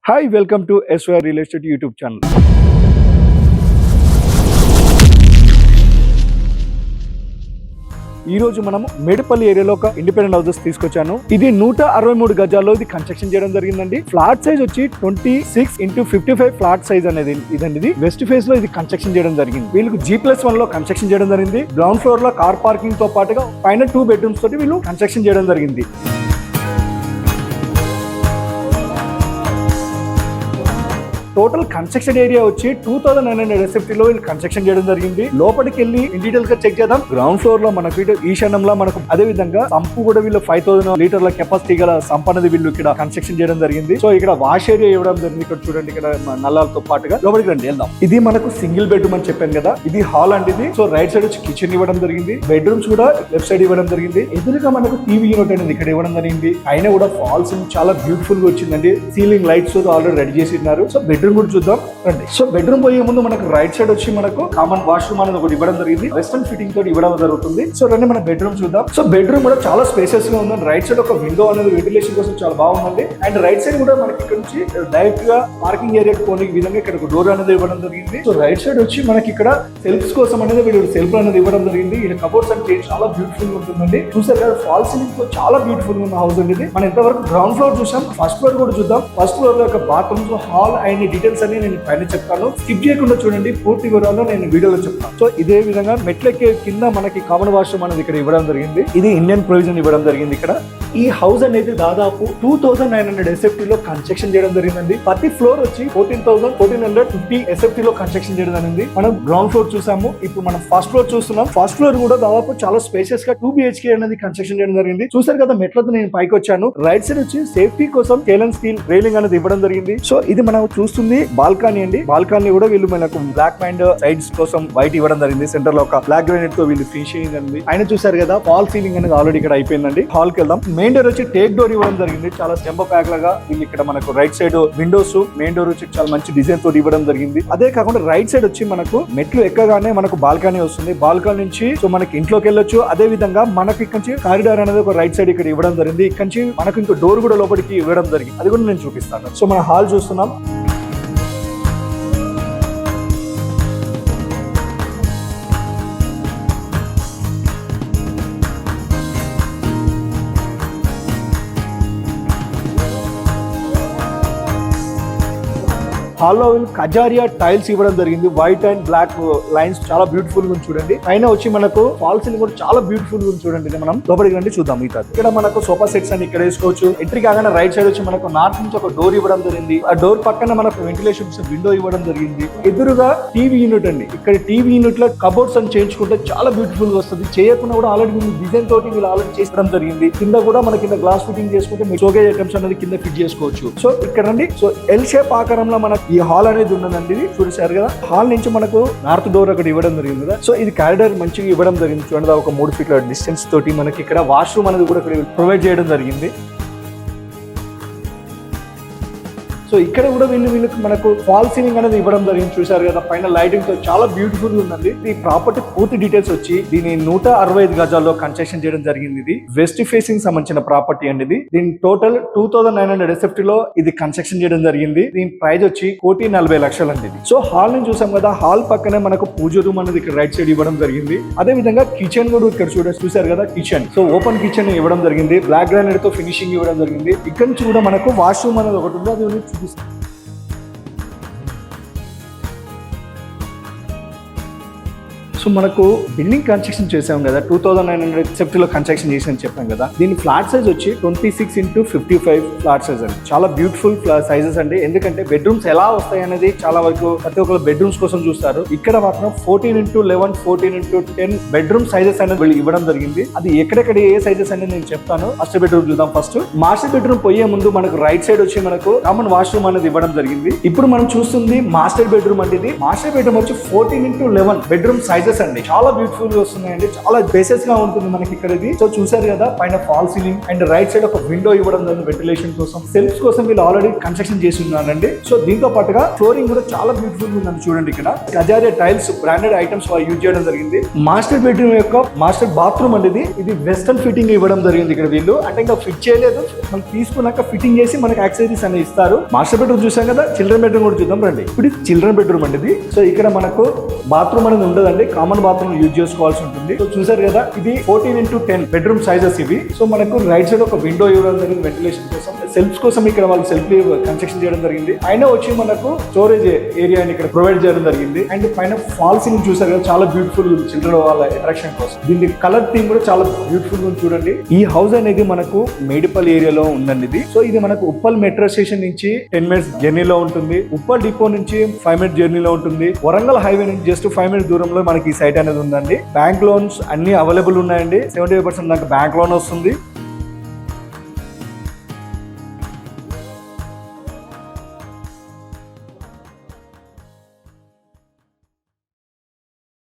Hi, welcome to SY Real Estate YouTube channel. ఈ రోజు మనము మేడపల్లి ఏరియాలో ఒక ఇండిపెండెంట్ హౌసెస్ తీసుకొచ్చాను. ఇది 163 గజాల్లో ఇది కన్స్ట్రక్షన్ చేయడం జరిగిందండి. ఫ్లాట్ సైజ్ వచ్చి 26x55 ఫ్లాట్ సైజ్ అనేది ఇదండి. వెస్ట్ ఫేస్ లో ఇది కన్స్ట్రక్షన్ చేయడం జరిగింది. వీళ్ళకి G+1 లో కన్స్ట్రక్షన్ చేయడం జరిగింది. గ్రౌండ్ ఫ్లోర్ లో కార్ పార్కింగ్ తో పాటుగా పైన 2 బెడ్రూమ్స్ తోటి వీళ్ళు కన్స్ట్రక్షన్ చేయడం జరిగింది. టోటల్ కన్స్ట్రక్షన్ ఏరియా వచ్చి 2900 SFT లో వీళ్ళు కన్స్ట్రక్షన్ చేయడం జరిగింది. లోపలికి వెళ్ళి డీటెయిల్స్ గా చెక్ చేద్దాం. గ్రౌండ్ ఫ్లోర్ లో మనకు ఈశాన్యంలో మనకు అదే విధంగా సంపు కూడా వీళ్ళు 5000 లీటర్ల కెపాసిటీ గల సంప్ అనేది వీళ్ళు ఇక్కడ కన్స్ట్రక్షన్ చేయడం జరిగింది. సో ఇక్కడ వాష్ ఏరియా ఇవ్వడం జరిగింది. ఇక్కడ చూడండి, ఇక్కడ నల్లాలతో పాటుగా లోపలికి రండి వెళ్దాం. ఇది మనకు సింగిల్ బెడ్రూమ్ అని చెప్పాను కదా, ఇది హాల్ అండి. ఇది సో రైట్ సైడ్ వచ్చి కిచెన్ ఇవ్వడం జరిగింది. బెడ్రూమ్స్ కూడా లెఫ్ట్ సైడ్ ఇవ్వడం జరిగింది. ఎదురుగా మనకు టీవీ యూనిట్ అనేది ఇక్కడ ఇవ్వడం జరిగింది. అయినా కూడా ఫాల్స్ చాలా బ్యూటిఫుల్ గా వచ్చిందండి. సీలింగ్ లైట్స్ ఆల్రెడీ రెడీ చేసి ఉన్నారు. సో బెడ్రూమ్ కూడా చూద్దాం రండి. సో బెడ్రూమ్ పోయే ముందు మనకు రైట్ సైడ్ వచ్చి మనకు కామన్ వాష్రూమ్ అనేది ఒకటి ఇవ్వడం జరిగింది. వెస్టర్న్ ఫిట్టింగ్ తోటి ఇవ్వడం జరుగుతుంది. సో రండి మన బెడ్రూమ్ చూద్దాం. సో బెడ్రూమ్ కూడా చాలా స్పేసెస్ గా ఉంది. రైట్ సైడ్ ఒక విండో అనేది వెంటిలేషన్ కోసం చాలా బాగుందండి. అండ్ రైట్ సైడ్ కూడా మనకి ఇక్కడ నుంచి డైరెక్ట్ గా పార్కింగ్ ఏరియా పోనీ విధంగా ఇక్కడ ఒక డోర్ అనేది ఇవ్వడం జరిగింది. సో రైట్ సైడ్ వచ్చి మనకి ఇక్కడ సెల్ఫ్స్ కోసం అనేది వీళ్ళు సెల్ఫ్ అనేది ఇవ్వడం జరిగింది. ఇక్కడ కబోర్డ్స్ అంటే చాలా బ్యూటిఫుల్ గా ఉంటుందండి. చూసారు కదా, ఫాల్ సీలింగ్ తో చాలా బ్యూటిఫుల్ గా ఉన్న హౌస్ అండి ఇది. మనం ఇంతవరకు గ్రౌండ్ ఫ్లోర్ చూసాం. ఫస్ట్ ఫ్లోర్ కూడా చూద్దాం. ఫస్ట్ ఫ్లోర్ లో ఒక బాత్రూమ్స్, హాల్ అండ్ డీటెయిల్స్ అన్ని నేను పైన చెప్తాను. స్కిప్ చేయకుండా చూడండి, పూర్తి వివరాలు నేను వీడియోలో చెప్తాను. సో ఇదే విధంగా మెట్లెక్కే కింద మనకి కామన్ వాష్రూమ్ అనేది ఇక్కడ ఇవ్వడం జరిగింది. ఇది ఇండియన్ ప్రొవిజన్ ఇవ్వడం జరిగింది. ఇక్కడ ఈ హౌస్ అనేది దాదాపు 2900 SFT లో కన్స్ట్రక్షన్ చేయడం జరిగిందండి. ప్రతి ఫ్లోర్ వచ్చి 1450 SFT లో కన్స్ట్రక్షన్ చేయడం జరిగింది. మనం గ్రౌండ్ ఫ్లోర్ చూసాము. ఇప్పుడు మనం ఫస్ట్ ఫ్లోర్ చూస్తున్నాం. ఫస్ట్ ఫ్లోర్ కూడా దాదాపు చాలా స్పేషియస్ గా 2 BHK అనేది కన్స్ట్రక్షన్ చేయడం జరిగింది. చూసారు కదా, మెట్లతో నేను పైకి వచ్చాను. రైట్ సైడ్ వచ్చి సేఫ్టీ కోసం స్టెయిన్లెస్ స్టీల్ రైలింగ్ అనేది ఇవ్వడం జరిగింది. సో ఇది మనం చూస్తుంది బాల్కనీ అండి. బాల్కనీ కూడా వీళ్ళు మనకు బ్లాక్ అండ్ సైడ్స్ కోసం వైట్ ఇవ్వడం జరిగింది. సెంటర్ లో ఒక బ్లాక్ గ్రానైట్ తో వీళ్ళు ఫినిషింగ్ అనేది ఆయన చూసారు కదా. ఫాల్ సీలింగ్ అనేది ఆల్రెడీ ఇక్కడ అయిపోయిందండి. హాల్ కి వెళ్దాం. మెయిన్ డోర్ వచ్చి టేక్ డోర్ ఇవ్వడం జరిగింది. చాలా జంబో ప్యాక్ లాగా వీళ్ళు ఇక్కడ మనకు right side Windows, main door వచ్చి చాలా మంచి డిజైన్ తోటి ఇవ్వడం జరిగింది. అదే కాకుండా రైట్ సైడ్ వచ్చి మనకు మెట్లు ఎక్కగానే మనకు బాల్కనీ వస్తుంది. బాల్కనీ నుంచి సో మనకి ఇంట్లోకి వెళ్ళొచ్చు. అదే విధంగా మనకి ఇక్కడ నుంచి కారిడార్ అనేది ఒక రైట్ సైడ్ ఇక్కడ ఇవ్వడం జరిగింది. ఇక్కడ నుంచి మనకు ఇంకో డోర్ కూడా లోపలికి ఇవ్వడం జరిగింది. అది కూడా నేను చూపిస్తాను. సో మన హాల్ చూస్తున్నాం. హాల్లో కజారియా టైల్స్ ఇవ్వడం జరిగింది. వైట్ అండ్ బ్లాక్ లైన్స్ చాలా బ్యూటిఫుల్ గా చూడండి. పైన వచ్చి మనకు ఫాల్ సీలింగ్ కూడా చాలా బ్యూటిఫుల్ గా చూడండి. మనం లోపలికి రండి చూద్దాం. ఇక్కడ మనకు సోఫా సెట్స్ అని ఇక్కడ వేసుకోవచ్చు. ఎంట్రీ కాగానే రైట్ సైడ్ వచ్చి మనకు నార్త్ నుంచి ఒక డోర్ ఇవ్వడం జరిగింది. ఆ డోర్ పక్కన మనకు వెంటిలేషన్ విండో ఇవ్వడం జరిగింది. ఎదురుగా టీవీ యూనిట్ అండి. ఇక్కడ టీవీ యూనిట్ లో కబోర్డ్స్ అని చేయించుకుంటే చాలా బ్యూటిఫుల్ గా వస్తుంది. చేయకుండా కూడా ఆల్రెడీ డిజైన్ తోటి వీళ్ళు ఆల్రెడీ చేసడం జరిగింది. కింద కూడా మన కింద గ్లాస్ ఫిట్టింగ్ చేసుకుంటే మీ షోకేజ్ ఐటమ్స్ అనేది కింద ఫిట్ చేసుకోవచ్చు. సో ఇక్కడ రండి. సో ఎల్ షేప్ ఆకారంలో మనకి ఈ హాల్ అనేది ఉన్నదండి. ఇది చూసారు కదా. హాల్ నుంచి మనకు నార్త్ డోర్ అక్కడ ఇవ్వడం జరిగింది కదా. సో ఇది కారిడార్ మంచిగా ఇవ్వడం జరిగింది. చూడండి, ఒక 3 ఫీట్ల డిస్టెన్స్ తోటి మనకి ఇక్కడ వాష్రూమ్ అనేది కూడా ప్రొవైడ్ చేయడం జరిగింది. సో ఇక్కడ కూడా వీళ్ళకి మనకు ఫాల్ సీలింగ్ అనేది ఇవ్వడం జరిగింది. చూసారు కదా, పైన లైటింగ్ తో చాలా బ్యూటిఫుల్ గా ఉందండి. ఈ ప్రాపర్టీ పూర్తి డీటెయిల్స్ వచ్చి దీని 165 గజాల్లో కన్స్ట్రక్షన్ చేయడం జరిగింది. ఇది వెస్ట్ ఫేసింగ్ సంబంధించిన ప్రాపర్టీ అండి. ఇది దీని టోటల్ 2900 SFT లో ఇది కన్స్ట్రక్షన్ చేయడం జరిగింది. దీని ప్రైస్ వచ్చి 1,40,00,000 అండి. సో హాల్ ని చూసాం కదా. హాల్ పక్కనే మనకు పూజ రూమ్ అనేది ఇక్కడ రైట్ సైడ్ ఇవ్వడం జరిగింది. అదే విధంగా కిచెన్ కూడా ఇక్కడ చూసారు కదా. కిచెన్ సో ఓపెన్ కిచెన్ ఇవ్వడం జరిగింది. బ్లాక్ గ్రానైట్ తో ఫినిషింగ్ ఇవ్వడం జరిగింది. ఇక్కడ నుంచి కూడా మనకు వాష్రూమ్ అనేది ఒకటి ఉంది. అది సో మనకు బిల్డింగ్ కన్స్ట్రక్షన్ చేసాం కదా, 2900 SFT లో కన్స్ట్రక్షన్ చేసి చెప్పాం కదా. దీని ఫ్లాట్ సైజ్ వచ్చి 26x55 ఫ్లాట్ సైజ్ అండి. చాలా బ్యూటిఫుల్ సైజెస్ అండి. ఎందుకంటే బెడ్రూమ్స్ ఎలా వస్తాయి అనేది చాలా వరకు ప్రతి ఒక్కరు బెడ్రూమ్స్ కోసం చూస్తారు. ఇక్కడ మాత్రం 14x11, 14x10 బెడ్రూమ్ సైజెస్ అనేది వీళ్ళు ఇవ్వడం జరిగింది. అది ఎక్కడెక్కడ ఏ సైజెస్ అనేది నేను చెప్తాను. ఫస్ట్ బెడ్రూమ్ చూద్దాం. ఫస్ట్ మాస్టర్ బెడ్రూమ్ పోయే ముందు మనకు రైట్ సైడ్ వచ్చి మనకు కామన్ వాష్రూమ్ అనేది ఇవ్వడం జరిగింది. ఇప్పుడు మనం చూస్తుంది మాస్టర్ బెడ్రూమ్ అంటే ఇది. మాస్టర్ బెడ్రూమ్ వచ్చి 14x11 బెడ్రూమ్ సైజెస్ టెర్రస్ అండి, చాలా బ్యూటిఫుల్ గా వస్తున్నాయండి, చాలా బేసెస్ గా ఉంటుంది మనకి ఇక్కడ ఇది. సో చూసారు కదా, పైన fall ceiling and right side ఒక విండో ఇవ్వడం జరిగింది వెంటిలేషన్ కోసం. సెల్ఫ్స్ కోసం వీళ్ళు ఆల్రెడీ కన్స్ట్రక్షన్ చేసి ఉన్నారండి. సో దీంతో పాటుగా ఫ్లోరింగ్ కూడా చాలా బ్యూటిఫుల్ గా ఉందండి. చూడండి ఇక్కడ Kajaria tiles branded items use చేయడం జరిగింది. మాస్టర్ బెడ్రూమ్ యొక్క మాస్టర్ బాత్రూమ్ అండి ఇది వెస్టర్న్ ఫిట్టింగ్ ఇవ్వడం జరిగింది ఇక్కడ వీళ్ళు. అంటే ఇంకా ఫిట్ చేయలేదు, మనం తీసుకున్నాక ఫిట్టింగ్ చేసి మనకి యాక్సెసరీస్ అనేవి ఇస్తారు. మాస్టర్ బెడ్రూమ్ చూసాం కదా, చిల్డ్రన్ బెడ్రూమ్ కూడా చూద్దాం రండి. ఇప్పుడు చిల్డ్రన్ బెడ్రూమ్ అండి ఇది. సో ఇక్కడ మనకు బాత్రూమ్ అనేది ఉండదండి, కామన్ బాత్రూమ్ యూజ్ చేసుకోవాల్సి ఉంటుంది. సో చూసారు కదా, ఇది 14x10 బెడ్రూమ్ సైజెస్ ఇవి. సో మనకు రైట్ సైడ్ ఒక విండో ఇవ్వడం జరిగింది వెంటిలేషన్ కోసం. సెల్ఫ్స్ కోసం ఇక్కడ వాళ్ళు సెల్ఫ్ కన్స్ట్రక్షన్ చేయడం జరిగింది. పైన వచ్చి మనకు స్టోరేజ్ ఏరియా ఇక్కడ ప్రొవైడ్ చేయడం జరిగింది. అండ్ పైన ఫాల్ సీలింగ్ చూసారు కదా, చాలా బ్యూటిఫుల్ చిల్డ్రన్ వాళ్ళ అట్రాక్షన్ కోసం. దీని కలర్ థీమ్ కూడా చాలా బ్యూటిఫుల్ గా చూడండి. ఈ హౌస్ అనేది మనకు మేడిపల్ ఏరియాలో ఉందండి ఇది. సో ఇది మనకు ఉప్పల్ మెట్రో స్టేషన్ నుంచి 10 minutes జర్నీలో ఉంటుంది. ఉప్పల్ డిపో నుంచి 5 minutes జర్నీలో ఉంటుంది. వరంగల్ హైవే నుంచి జస్ట్ 5 minutes దూరంలో మనకి ఈ సైట్ అనేది ఉందండి. బ్యాంక్ లోన్స్ అన్ని అవైలబుల్ ఉన్నాయండి. 75% నాకు బ్యాంక్ లోన్ వస్తుంది.